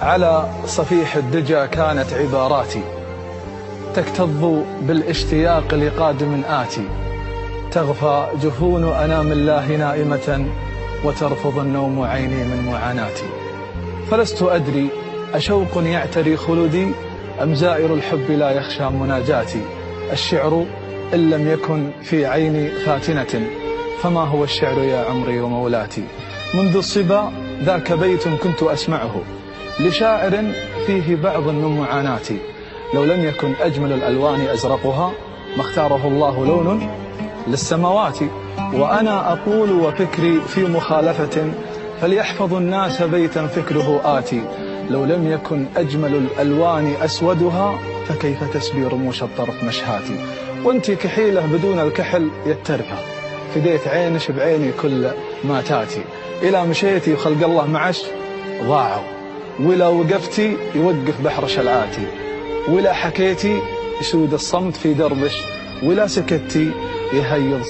على صفيح الدجى كانت عباراتي تكتظ بالاشتياق لقادم آتي، تغفى جفون أنام الله نائمة وترفض النوم عيني من معاناتي. فلست أدري أشوق يعتري خلدي أم زائر الحب لا يخشى مناجاتي. الشعر إن لم يكن في عيني فاتنة فما هو الشعر يا عمري ومولاتي. منذ الصبا ذاك بيت كنت أسمعه لشاعر فيه بعض من معاناتي. لو لم يكن أجمل الألوان أزرقها ما اختاره الله لون للسماوات. وأنا أقول وفكري في مخالفة فليحفظ الناس بيتا فكره آتي. لو لم يكن أجمل الألوان أسودها فكيف تسبي رموش الطرف مشهاتي. وانت كحيلة بدون الكحل يترفع فديت عينش بعيني كل ما تاتي. إلى مشيتي وخلق الله معش ضاعوا، ولا وقفتي يوقف بحر شلعاتي، ولا حكيتي يسود الصمت في دربش، ولا سكتي يهيض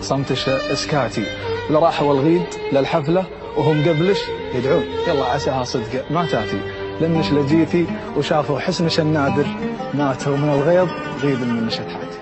صمتش اسكاتي. ولا راحوا الغيد للحفلة وهم قبلش يدعون يلا عساها صدق ما تاتي. لمنش لجيتي وشافوا حسنش النادر ماتوا من الغيظ غيظ من شتحاتي.